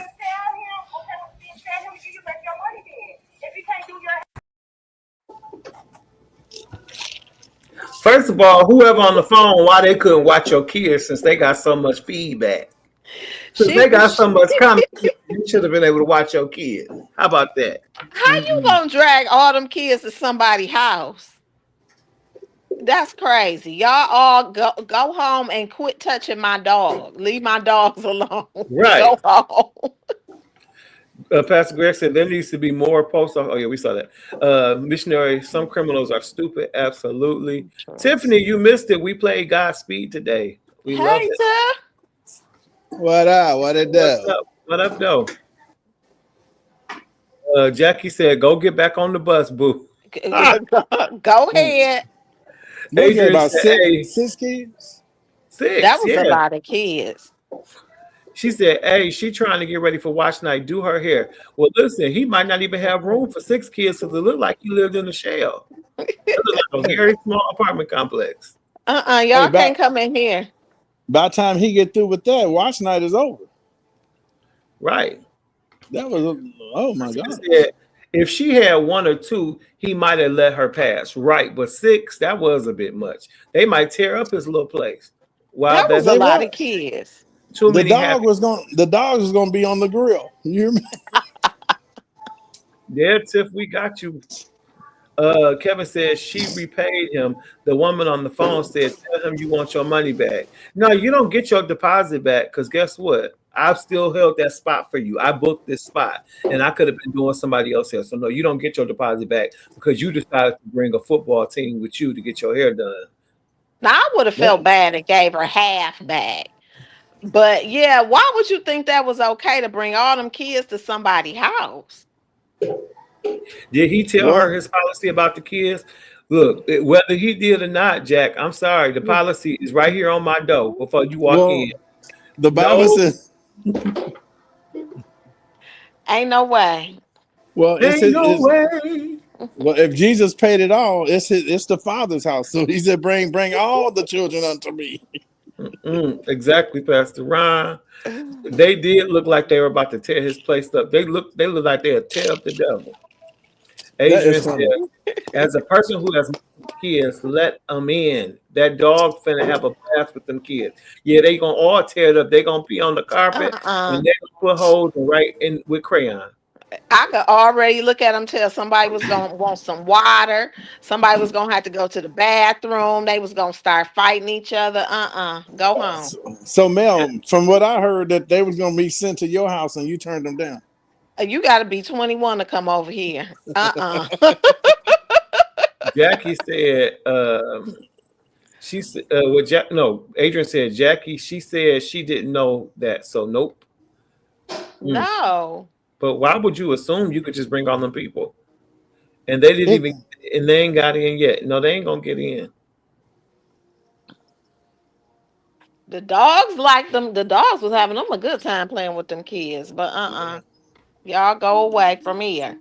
First of all, whoever on the phone, why they couldn't watch your kids since they got so much feedback? Since they got so much comment, you should have been able to watch your kids. How about that? How you gonna drag all them kids to somebody's house? That's crazy. Y'all all go home and quit touching my dog. Leave my dogs alone. Right. Go home. Pastor Greg said there needs to be more post office. Oh yeah, we saw that. Missionary, some criminals are stupid. Absolutely. Tiffany, you missed it. We played Godspeed today. We love it. What up? What it do? What up, though? Jackie said, "Go get back on the bus, boo." Go ahead. Adrian about six kids. Six. That was a lot of kids. She said, "Hey, she trying to get ready for watch night. Do her hair." Well, listen, he might not even have room for 6 kids because it looked like he lived in a shell. It looked like a very small apartment complex. Y'all can't come in here. By the time he get through with that, watch night is over. Right. That was oh my God. Said, If she had 1 or 2, he might have let her pass, right? But 6, that was a bit much. They might tear up his little place. Wow, That was that's a lot of kids. too The many dog happy. the dogs was gonna be on the grill. You hear me? Yeah, Tiff, we got you. Kevin says she repaid him. The woman on the phone said, "Tell him you want your money back." No, you don't get your deposit back because guess what? I've still held that spot for you. I booked this spot, and I could have been doing somebody else here. So no, you don't get your deposit back because you decided to bring a football team with you to get your hair done. Now I would have felt bad and gave her half back. But yeah, why would you think that was okay to bring all them kids to somebody's house? Did he tell her his policy about the kids? Look, whether he did or not, Jack, I'm sorry. The policy is right here on my door before you walk in. The Bible says, ain't no way. well, ain't no way. Well, if Jesus paid it all, it's the Father's house. So he said, bring all the children unto me. Exactly, Pastor Ron. They did look like they were about to tear his place up. They look like they would tear up the devil. Adrian said, as a person who has kids, let them in. That dog finna have a blast with them kids. Yeah, they gonna all tear it up. They gonna pee on the carpet and they gonna put holes and write in with crayon. I could already look at them tell somebody was gonna want some water. Somebody was gonna have to go to the bathroom. They was gonna start fighting each other. Go home. So Mel, from what I heard, that they was gonna be sent to your house and you turned them down. You got to be 21 to come over here. Jackie said, she said, Adrian said, Jackie, she said she didn't know that. So, nope. No. But why would you assume you could just bring all them people? And they didn't and they ain't got in yet. No, they ain't going to get in. The dogs like them. The dogs was having them a good time playing with them kids. But y'all go away from here.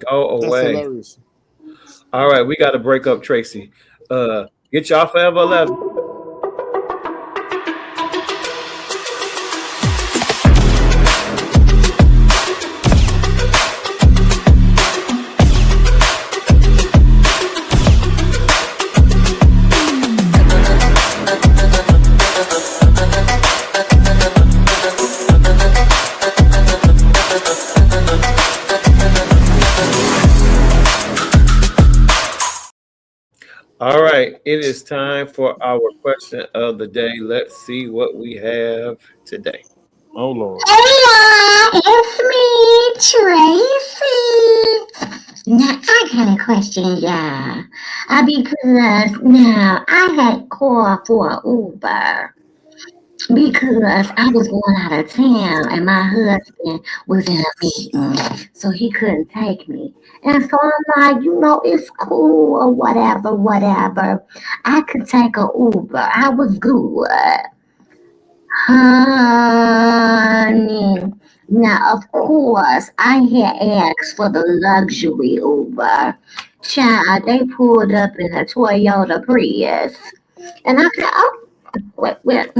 Go away. That's hilarious. All right, we got to break up Tracy. Get y'all Forever 11. All right, it is time for our question of the day. Let's see what we have today. Oh, Lord. Hey, it's me, Tracy. Now, I got a question, y'all. Because now I had called for Uber because I was going out of town and my husband was in a meeting, so he couldn't take me. And so I'm like, it's cool or whatever. I could take a Uber. I was good. Honey. Now, of course, I had asked for the luxury Uber. Child, they pulled up in a Toyota Prius. And I said, wait.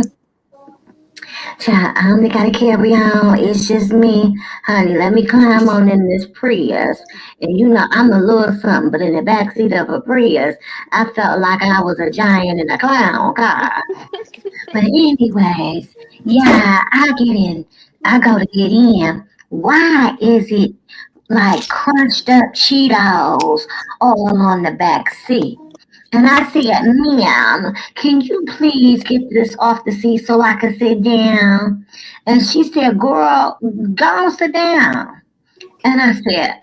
Child, I only gotta carry on. It's just me. Honey, let me climb on in this Prius. And I'm a little something, but in the backseat of a Prius, I felt like I was a giant in a clown car. But anyways, yeah, I get in. I go to get in. Why is it like crunched up Cheetos all on the back seat? And I said, ma'am, can you please get this off the seat so I can sit down? And she said, girl, go sit down. And I said,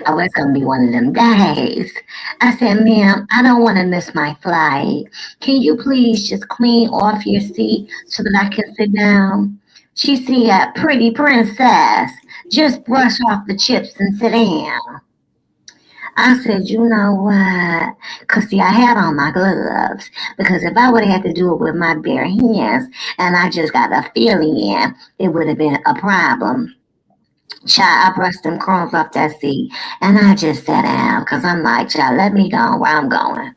oh, it's going to be one of them days. I said, ma'am, I don't want to miss my flight. Can you please just clean off your seat so that I can sit down? She said, pretty princess, just brush off the chips and sit down. I said, you know what? Because, see, I had on my gloves. Because if I would have had to do it with my bare hands and I just got a feeling in, it would have been a problem. Child, I brushed them crumbs off that seat and I just sat down because I'm like, child, let me go where I'm going.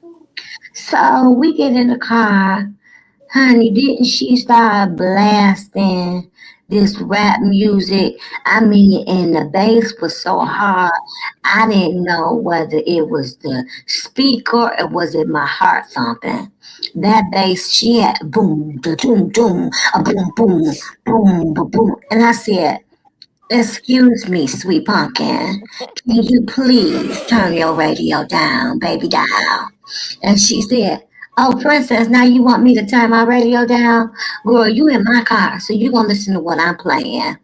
So we get in the car. Honey, didn't she start blasting this rap music. I mean, and the bass was so hard. I didn't know whether it was the speaker or was it my heart thumping. That bass, she had boom, da doom, doom, a boom, boom, boom, boom, boom. And I said, excuse me, sweet pumpkin. Can you please turn your radio down, baby doll? And she said, oh, princess, now you want me to turn my radio down? Girl, you in my car, so you gonna listen to what I'm playing.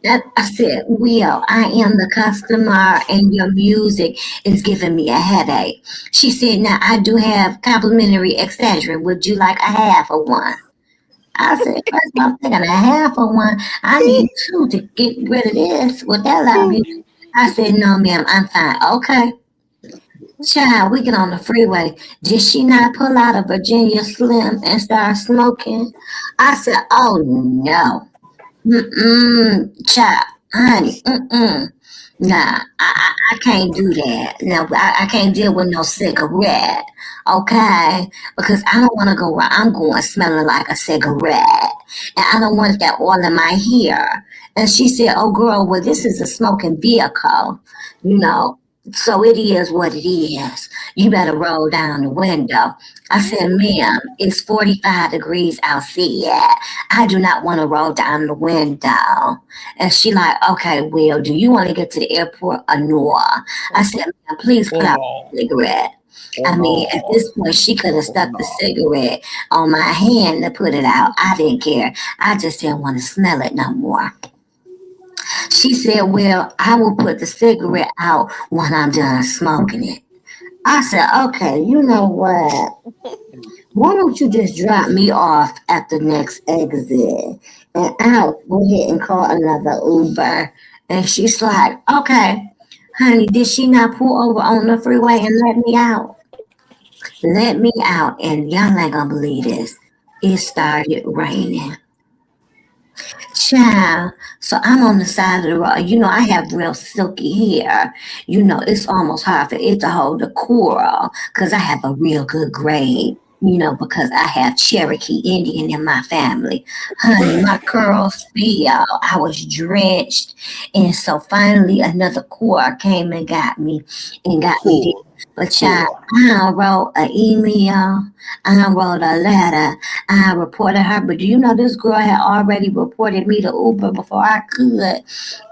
I said, Will, I am the customer and your music is giving me a headache. She said, now I do have complimentary Excedrin. Would you like a half of one? I said, first I'm thinking a half of one. I need two to get rid of this with that loud music. I said, no, ma'am, I'm fine. Okay. Child, we get on the freeway. Did she not pull out a Virginia Slim and start smoking? I said, oh, no. Child, honey, Nah, I can't do that. No, I can't deal with no cigarette, okay? Because I don't want to go where I'm going smelling like a cigarette. And I don't want that oil in my hair. And she said, oh, girl, well, this is a smoking vehicle, you know. So it is what it is. You better roll down the window. I said, ma'am, it's 45 degrees outside. I do not want to roll down the window. And she like, okay, Will, do you want to get to the airport or no? I said, ma'am, please put out a cigarette. I mean, at this point, she could have stuck the cigarette on my hand to put it out. I didn't care. I just didn't want to smell it no more. She said, well, I will put the cigarette out when I'm done smoking it. I said, okay, you know what? Why don't you just drop me off at the next exit and I'll go ahead and call another Uber. And she's like, okay, honey, did she not pull over on the freeway and let me out? Let me out, and y'all ain't gonna believe this. It started raining. Child, so I'm on the side of the road. You know, I have real silky hair. You know, it's almost hard for it to hold the coral because I have a real good grade, you know, because I have Cherokee Indian in my family. Honey, my curls fell. I was drenched. And so finally another core came and got me there. But child, I wrote an email, I wrote a letter, I reported her. But do you know this girl had already reported me to Uber before I could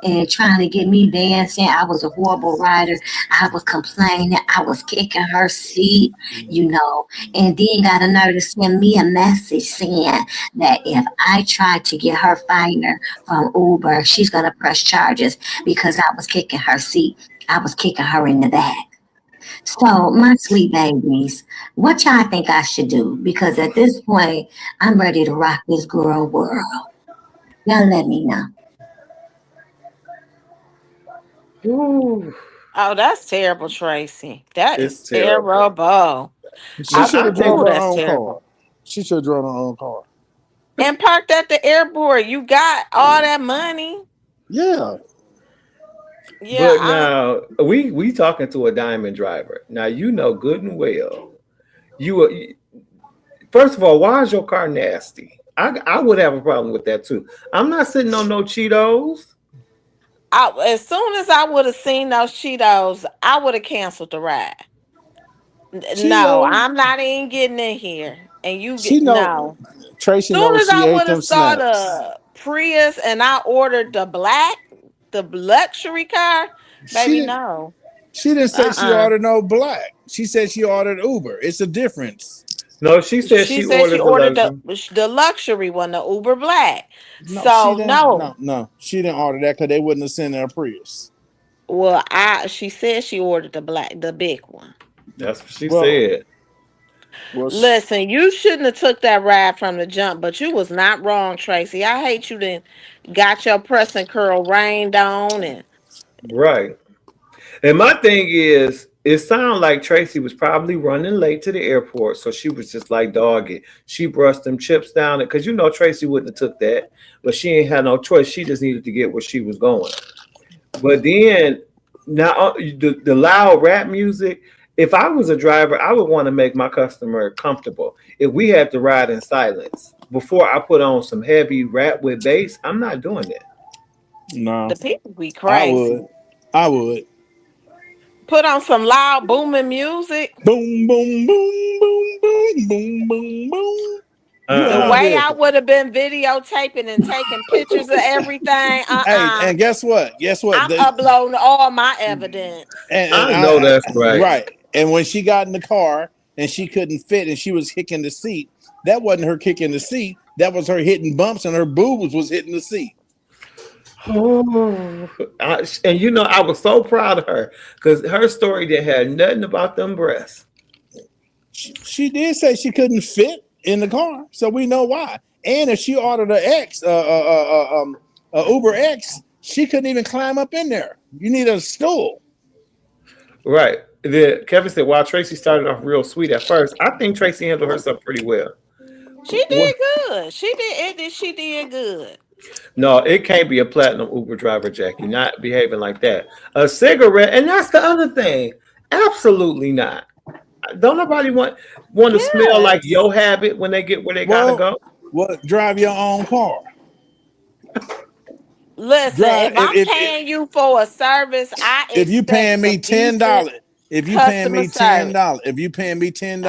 and trying to get me dancing. I was a horrible rider. I was complaining. I was kicking her seat, you know, and then got a nerve to send me a message saying that if I tried to get her fired from Uber, she's going to press charges because I was kicking her seat. I was kicking her in the back. So, my sweet babies, what y'all think I should do? Because at this point, I'm ready to rock this girl world. Y'all let me know. Ooh. Oh, that's terrible, Tracy. That It's is terrible. She should have drove her that's own terrible. car. She should have drove her own car. And parked at the airport. You got all that money. Yeah. Yeah. But now we talking to a diamond driver. Now you know good and well. First of all, why is your car nasty? I would have a problem with that too. I'm not sitting on no Cheetos. As soon as I would have seen those Cheetos, I would have canceled the ride. No, I'm not even getting in here. And you get no. Tracy Soon knows as she I ate would them have saw snacks. the Prius and I ordered the luxury car, baby, no. She didn't say she ordered no black. She said she ordered Uber. It's a difference. No, she said she ordered the luxury one, the Uber Black. No, So no, she didn't order that because they wouldn't have sent her a Prius. Well, she said she ordered the big one. That's what she said. Well, listen, you shouldn't have took that ride from the jump, but you was not wrong, Tracy. I hate you then got your press and curl rained on and right. And my thing is, it sounded like Tracy was probably running late to the airport, so she was just like, dog it. She brushed them chips down because you know Tracy wouldn't have took that, but she ain't had no choice. She just needed to get where she was going. But then now the loud rap music. If I was a driver, I would want to make my customer comfortable. If we had to ride in silence, before I put on some heavy rap with bass, I'm not doing that. No, The people be crazy. I would. Put on some loud booming music. Boom, boom, boom, boom, boom, boom, boom, boom. The way I would have been videotaping and taking pictures of everything. Hey, and guess what? I'm uploading all my evidence. And I know that's right. Right. And when she got in the car and she couldn't fit and she was kicking the seat, that wasn't her kicking the seat. That was her hitting bumps and her boobs was hitting the seat. Oh, and you know, I was so proud of her because her story that had nothing about them breasts. She did say she couldn't fit in the car, so we know why. And if she ordered a Uber X, she couldn't even climb up in there. You need a stool. Right. Kevin said, while Tracy started off real sweet at first, I think Tracy handled herself pretty well. She did good. She did good. No, it can't be a platinum Uber driver, Jackie. Not behaving like that. A cigarette, and that's the other thing. Absolutely not. Don't nobody want to smell like your habit when they get where they gotta go. Well, drive your own car. Listen, if I'm paying you for a service, if you paying me $10, if you paying me $10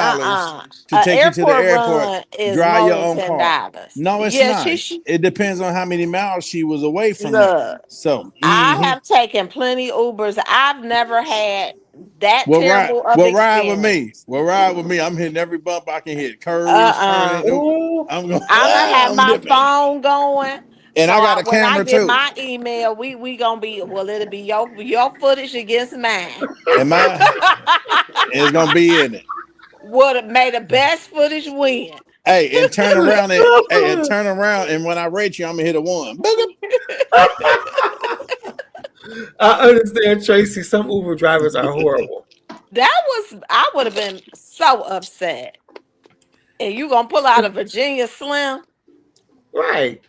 to take you to the airport, drive your own car. No, it's not. It depends on how many miles she was away from that. So I have taken plenty Ubers. I've never had that terrible of experience. Ride with me. I'm hitting every bump I can hit. Curves, turning. I'm gonna have my phone going. And so I got a camera too. When I get my email, we gonna be it'll be your footage against mine. And it's gonna be in it. May the best footage win. Hey, and turn around and when I rate you, I'm gonna hit a 1. I understand, Tracy. Some Uber drivers are horrible. I would have been so upset. And you gonna pull out a Virginia Slim? Right.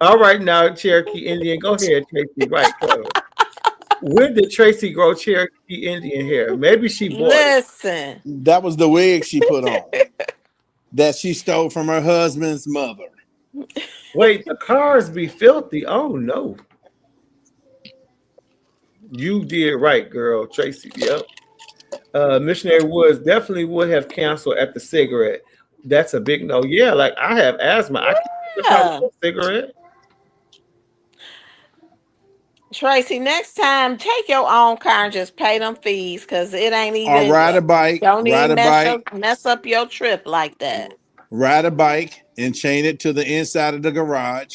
All right, now Cherokee Indian. Go ahead, Tracy. Right. Go. When did Tracy grow Cherokee Indian hair? Maybe she bought it. That was the wig she put on. That she stole from her husband's mother. Wait, the cars be filthy. Oh no. You did right, girl. Tracy. Yep. Missionary Woods definitely would have canceled at the cigarette. That's a big no. Yeah, like I have asthma. I can't a cigarette. Tracy, next time take your own car and just pay them fees because it ain't even. Or ride a bike. Don't even mess up your trip like that. Ride a bike and chain it to the inside of the garage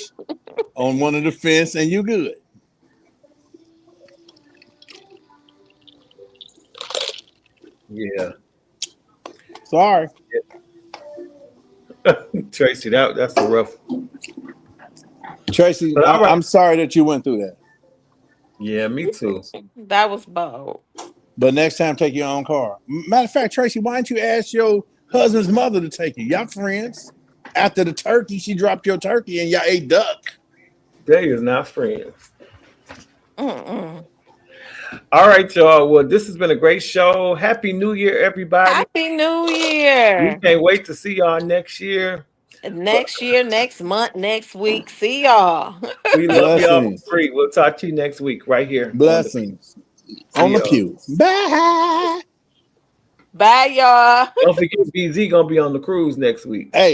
on one of the fence, and you good. Yeah. Sorry. Tracy, that's a rough. Tracy, I'm sorry that you went through that. Yeah, me too. That was bold. But next time, take your own car. Matter of fact, Tracy, why don't you ask your husband's mother to take you? Y'all friends. After the turkey, she dropped your turkey and y'all ate duck. They is not friends. All right, y'all. Well, this has been a great show. Happy New Year, everybody. Happy New Year. We can't wait to see y'all next year. Next year, next month, next week. See y'all. We love y'all for free. We'll talk to you next week right here. Blessings. On the pew. Bye. Bye, y'all. Don't forget BZ gonna be on the cruise next week. Hey.